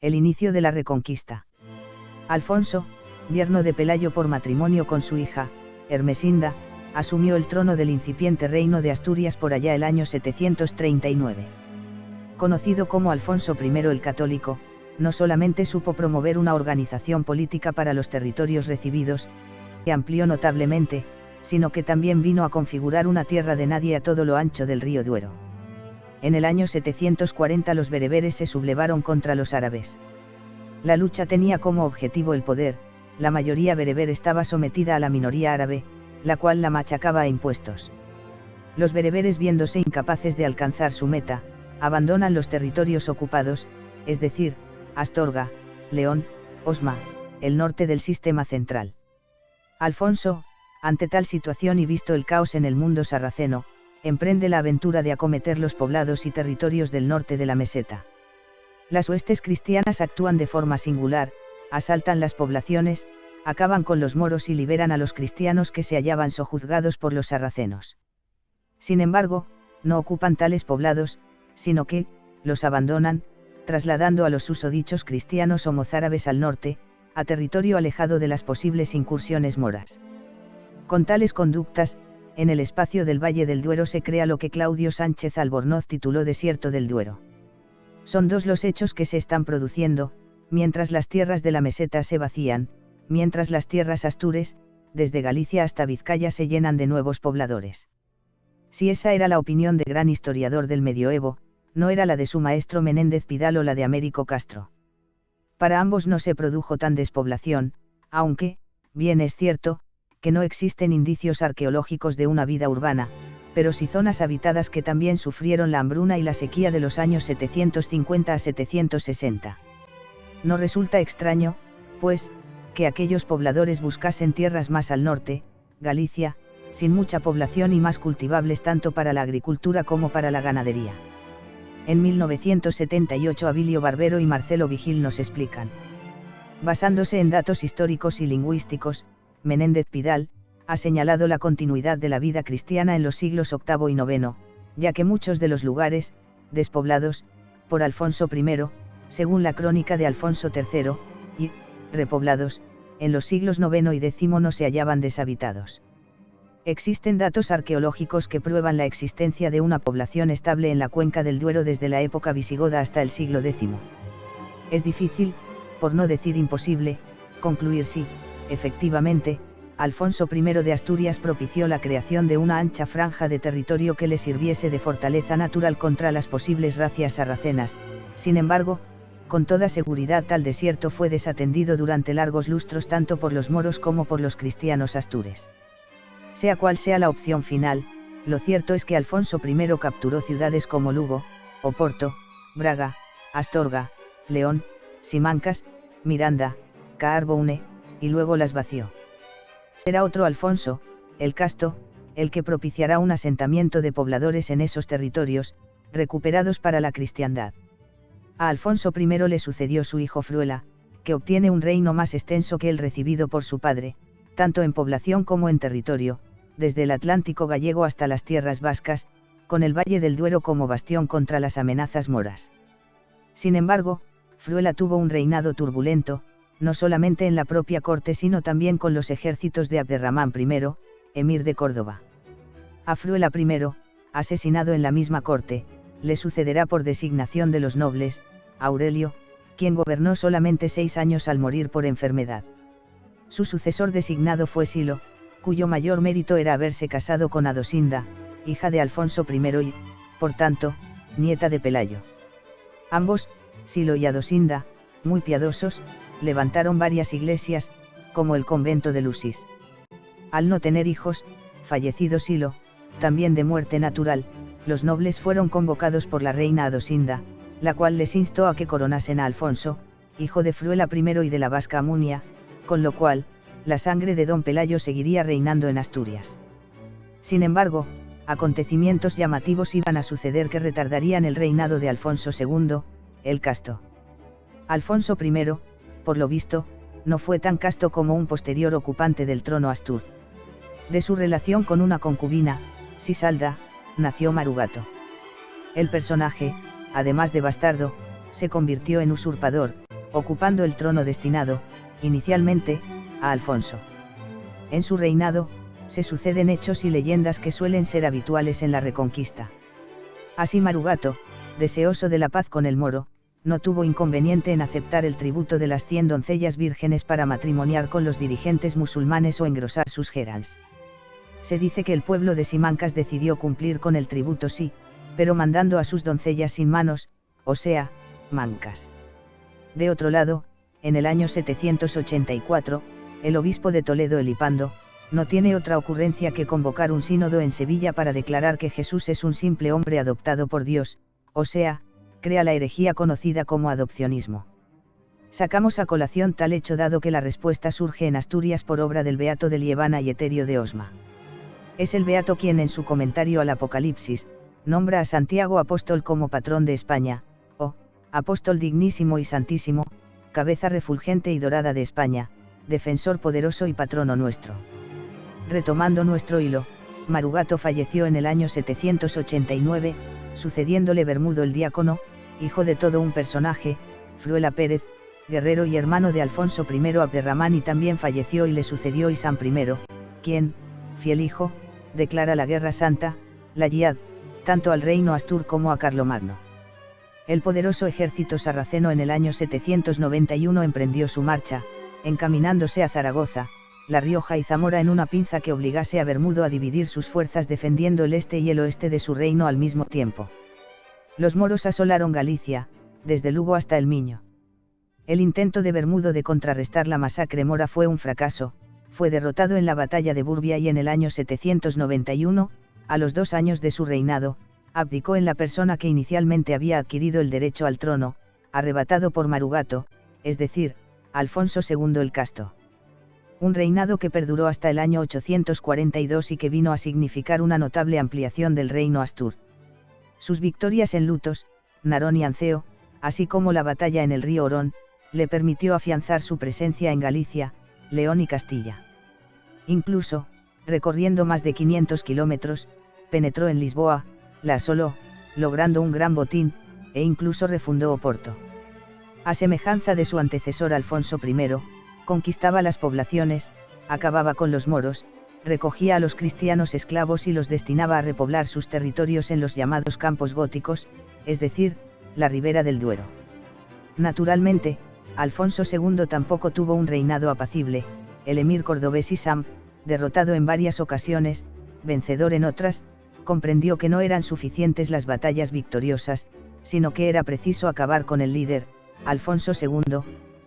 El inicio de la Reconquista. Alfonso, yerno de Pelayo por matrimonio con su hija, Ermesinda, asumió el trono del incipiente reino de Asturias por allá el año 739. Conocido como Alfonso I el Católico, no solamente supo promover una organización política para los territorios recibidos, que amplió notablemente, sino que también vino a configurar una tierra de nadie a todo lo ancho del río Duero. En el año 740 los bereberes se sublevaron contra los árabes. La lucha tenía como objetivo el poder, la mayoría bereber estaba sometida a la minoría árabe, la cual la machacaba a impuestos. Los bereberes, viéndose incapaces de alcanzar su meta, abandonan los territorios ocupados, es decir, Astorga, León, Osma, el norte del sistema central. Alfonso, ante tal situación y visto el caos en el mundo sarraceno, emprende la aventura de acometer los poblados y territorios del norte de la meseta. Las huestes cristianas actúan de forma singular, asaltan las poblaciones, acaban con los moros y liberan a los cristianos que se hallaban sojuzgados por los sarracenos. Sin embargo, no ocupan tales poblados, sino que, los abandonan, trasladando a los susodichos cristianos o mozárabes al norte, a territorio alejado de las posibles incursiones moras. Con tales conductas, en el espacio del Valle del Duero se crea lo que Claudio Sánchez Albornoz tituló Desierto del Duero. Son dos los hechos que se están produciendo, mientras las tierras de la meseta se vacían, mientras las tierras astures, desde Galicia hasta Vizcaya, se llenan de nuevos pobladores. Si esa era la opinión de gran historiador del medioevo, no era la de su maestro Menéndez Pidal o la de Américo Castro. Para ambos no se produjo tan despoblación, aunque, bien es cierto, que no existen indicios arqueológicos de una vida urbana, pero sí zonas habitadas que también sufrieron la hambruna y la sequía de los años 750 a 760. No resulta extraño, pues, que aquellos pobladores buscasen tierras más al norte, Galicia, sin mucha población y más cultivables tanto para la agricultura como para la ganadería. En 1978 Abilio Barbero y Marcelo Vigil nos explican. Basándose en datos históricos y lingüísticos, Menéndez Pidal ha señalado la continuidad de la vida cristiana en los siglos VIII y IX, ya que muchos de los lugares, despoblados, por Alfonso I, según la crónica de Alfonso III, y, repoblados, en los siglos IX y X no se hallaban deshabitados. Existen datos arqueológicos que prueban la existencia de una población estable en la cuenca del Duero desde la época visigoda hasta el siglo X. Es difícil, por no decir imposible, concluir si, efectivamente, Alfonso I de Asturias propició la creación de una ancha franja de territorio que le sirviese de fortaleza natural contra las posibles razias sarracenas. Sin embargo, con toda seguridad tal desierto fue desatendido durante largos lustros tanto por los moros como por los cristianos astures. Sea cual sea la opción final, lo cierto es que Alfonso I capturó ciudades como Lugo, Oporto, Braga, Astorga, León, Simancas, Miranda, Caarboune, y luego las vació. Será otro Alfonso, el Casto, el que propiciará un asentamiento de pobladores en esos territorios, recuperados para la cristiandad. A Alfonso I le sucedió su hijo Fruela, que obtiene un reino más extenso que el recibido por su padre, tanto en población como en territorio, desde el Atlántico gallego hasta las tierras vascas, con el Valle del Duero como bastión contra las amenazas moras. Sin embargo, Fruela tuvo un reinado turbulento, no solamente en la propia corte sino también con los ejércitos de Abderramán I, emir de Córdoba. A Fruela I, asesinado en la misma corte, le sucederá por designación de los nobles, Aurelio, quien gobernó solamente 6 años al morir por enfermedad. Su sucesor designado fue Silo, cuyo mayor mérito era haberse casado con Adosinda, hija de Alfonso I y, por tanto, nieta de Pelayo. Ambos, Silo y Adosinda, muy piadosos, levantaron varias iglesias, como el convento de Lusis. Al no tener hijos, fallecido Silo, también de muerte natural, los nobles fueron convocados por la reina Adosinda, la cual les instó a que coronasen a Alfonso, hijo de Fruela I y de la vasca Amunia, con lo cual, la sangre de don Pelayo seguiría reinando en Asturias. Sin embargo, acontecimientos llamativos iban a suceder que retardarían el reinado de Alfonso II, el Casto. Alfonso I, por lo visto, no fue tan casto como un posterior ocupante del trono astur. De su relación con una concubina, Sisalda, nació Marugato. El personaje, además de bastardo, se convirtió en usurpador, ocupando el trono destinado, inicialmente, a Alfonso. En su reinado, se suceden hechos y leyendas que suelen ser habituales en la Reconquista. Así Marugato, deseoso de la paz con el moro, no tuvo inconveniente en aceptar el tributo de las 100 doncellas vírgenes para matrimoniar con los dirigentes musulmanes o engrosar sus jerans. Se dice que el pueblo de Simancas decidió cumplir con el tributo sí, pero mandando a sus doncellas sin manos, o sea, mancas. De otro lado, en el año 784, el obispo de Toledo Elipando, no tiene otra ocurrencia que convocar un sínodo en Sevilla para declarar que Jesús es un simple hombre adoptado por Dios, o sea, crea la herejía conocida como adopcionismo. Sacamos a colación tal hecho dado que la respuesta surge en Asturias por obra del beato de Liébana y Eterio de Osma. Es el beato quien en su comentario al Apocalipsis, nombra a Santiago apóstol como patrón de España, o, apóstol dignísimo y santísimo, cabeza refulgente y dorada de España, defensor poderoso y patrono nuestro. Retomando nuestro hilo, Marugato falleció en el año 789, sucediéndole Bermudo el Diácono, hijo de todo un personaje, Fruela Pérez, guerrero y hermano de Alfonso I Abderramán, y también falleció y le sucedió Isán I, quien, fiel hijo, declara la guerra santa, la yihad, tanto al reino Astur como a Carlomagno. El poderoso ejército sarraceno en el año 791 emprendió su marcha, encaminándose a Zaragoza, La Rioja y Zamora en una pinza que obligase a Bermudo a dividir sus fuerzas defendiendo el este y el oeste de su reino al mismo tiempo. Los moros asolaron Galicia, desde Lugo hasta el Miño. El intento de Bermudo de contrarrestar la masacre mora fue un fracaso, fue derrotado en la batalla de Burbia y en el año 791, a los 2 años de su reinado, abdicó en la persona que inicialmente había adquirido el derecho al trono, arrebatado por Marugato, es decir, Alfonso II el Casto. Un reinado que perduró hasta el año 842 y que vino a significar una notable ampliación del reino Astur. Sus victorias en Lutos, Narón y Anceo, así como la batalla en el río Orón, le permitió afianzar su presencia en Galicia, León y Castilla. Incluso, recorriendo más de 500 kilómetros, penetró en Lisboa, la asoló, logrando un gran botín, e incluso refundó Oporto. A semejanza de su antecesor Alfonso I, conquistaba las poblaciones, acababa con los moros, recogía a los cristianos esclavos y los destinaba a repoblar sus territorios en los llamados campos góticos, es decir, la ribera del Duero. Naturalmente, Alfonso II tampoco tuvo un reinado apacible. El emir cordobés Isam, derrotado en varias ocasiones, vencedor en otras, comprendió que no eran suficientes las batallas victoriosas, sino que era preciso acabar con el líder, Alfonso II,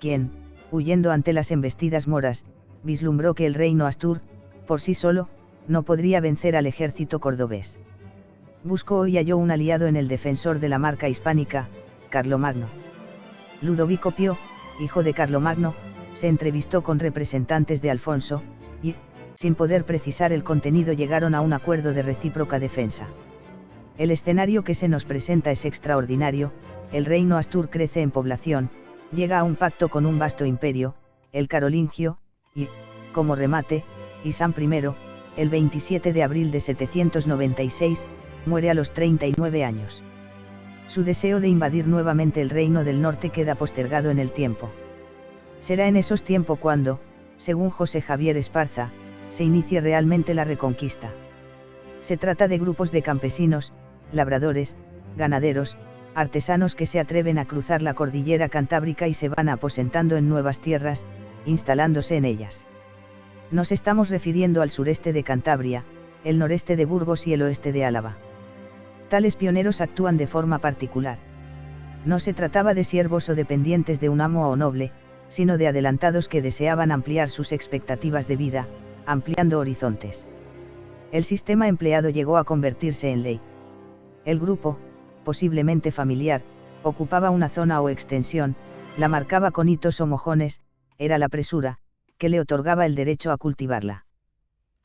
quien, huyendo ante las embestidas moras, vislumbró que el reino Astur, por sí solo, no podría vencer al ejército cordobés. Buscó y halló un aliado en el defensor de la marca hispánica, Carlomagno. Ludovico Pío, hijo de Carlomagno, se entrevistó con representantes de Alfonso, y, sin poder precisar el contenido, llegaron a un acuerdo de recíproca defensa. El escenario que se nos presenta es extraordinario. El reino Astur crece en población, llega a un pacto con un vasto imperio, el carolingio, y, como remate, Isam I, el 27 de abril de 796, muere a los 39 años. Su deseo de invadir nuevamente el reino del norte queda postergado en el tiempo. Será en esos tiempos cuando, según José Javier Esparza, se inicie realmente la Reconquista. Se trata de grupos de campesinos, labradores, ganaderos, artesanos que se atreven a cruzar la cordillera cantábrica y se van aposentando en nuevas tierras, instalándose en ellas. Nos estamos refiriendo al sureste de Cantabria, el noreste de Burgos y el oeste de Álava. Tales pioneros actúan de forma particular. No se trataba de siervos o dependientes de un amo o noble, sino de adelantados que deseaban ampliar sus expectativas de vida, ampliando horizontes. El sistema empleado llegó a convertirse en ley. El grupo, posiblemente familiar, ocupaba una zona o extensión, la marcaba con hitos o mojones, era la presura, que le otorgaba el derecho a cultivarla.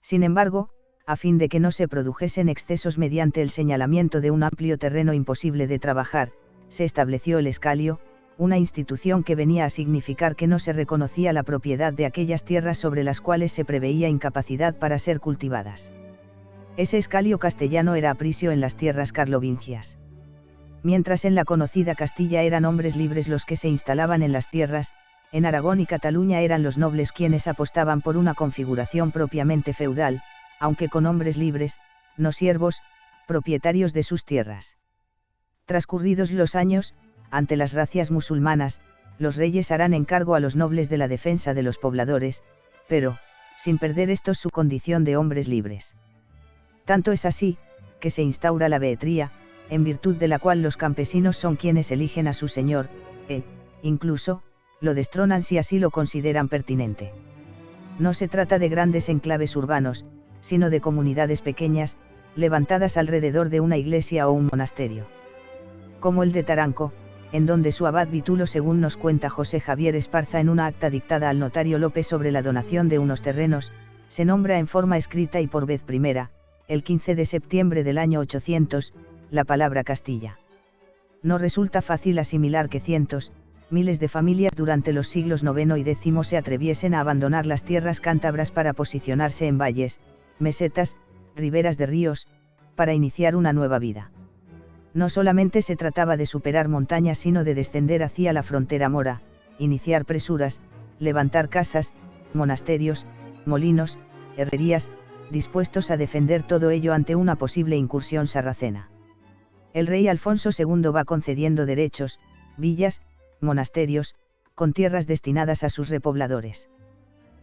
Sin embargo, a fin de que no se produjesen excesos mediante el señalamiento de un amplio terreno imposible de trabajar, se estableció el escalio, una institución que venía a significar que no se reconocía la propiedad de aquellas tierras sobre las cuales se preveía incapacidad para ser cultivadas. Ese escalio castellano era apricio en las tierras carlovingias. mientras en la conocida Castilla eran hombres libres los que se instalaban en las tierras, en Aragón y Cataluña eran los nobles quienes apostaban por una configuración propiamente feudal, aunque con hombres libres, no siervos, propietarios de sus tierras. Transcurridos los años, ante las razzias musulmanas, los reyes harán encargo a los nobles de la defensa de los pobladores, pero, sin perder estos su condición de hombres libres. Tanto es así, que se instaura la behetría, en virtud de la cual los campesinos son quienes eligen a su señor, incluso, lo destronan si así lo consideran pertinente. No se trata de grandes enclaves urbanos, sino de comunidades pequeñas, levantadas alrededor de una iglesia o un monasterio. Como el de Taranco, en donde su abad Vitulo, según nos cuenta José Javier Esparza en una acta dictada al notario López sobre la donación de unos terrenos, se nombra en forma escrita y por vez primera, el 15 de septiembre del año 800, la palabra Castilla. No resulta fácil asimilar que cientos, miles de familias durante los siglos IX y X se atreviesen a abandonar las tierras cántabras para posicionarse en valles, mesetas, riberas de ríos, para iniciar una nueva vida. No solamente se trataba de superar montañas, sino de descender hacia la frontera mora, iniciar presuras, levantar casas, monasterios, molinos, herrerías, dispuestos a defender todo ello ante una posible incursión sarracena. El rey Alfonso II va concediendo derechos, villas, monasterios, con tierras destinadas a sus repobladores.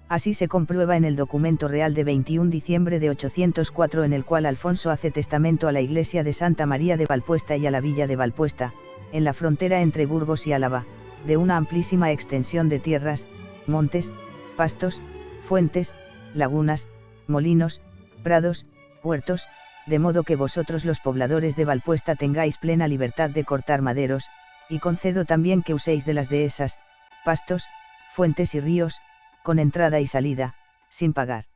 Así se comprueba en el documento real de 21 de diciembre de 804 en el cual Alfonso hace testamento a la iglesia de Santa María de Valpuesta y a la villa de Valpuesta, en la frontera entre Burgos y Álava, de una amplísima extensión de tierras, montes, pastos, fuentes, lagunas, molinos, prados, huertos, de modo que vosotros los pobladores de Valpuesta tengáis plena libertad de cortar maderos, y concedo también que uséis de las dehesas, pastos, fuentes y ríos, con entrada y salida, sin pagar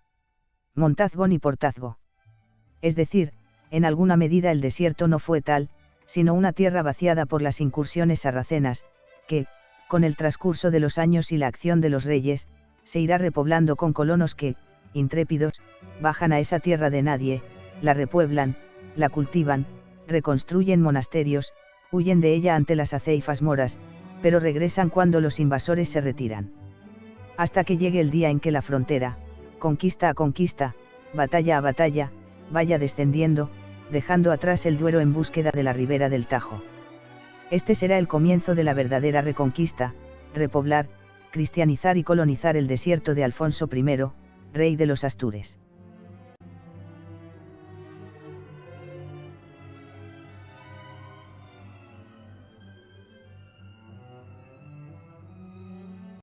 montazgo ni portazgo. Es decir, en alguna medida el desierto no fue tal, sino una tierra vaciada por las incursiones sarracenas, que, con el transcurso de los años y la acción de los reyes, se irá repoblando con colonos que, intrépidos, bajan a esa tierra de nadie, la repueblan, la cultivan, reconstruyen monasterios, huyen de ella ante las aceifas moras, pero regresan cuando los invasores se retiran. Hasta que llegue el día en que la frontera, conquista a conquista, batalla a batalla, vaya descendiendo, dejando atrás el Duero en búsqueda de la ribera del Tajo. Este será el comienzo de la verdadera reconquista, repoblar, cristianizar y colonizar el desierto de Alfonso I, rey de los Astures.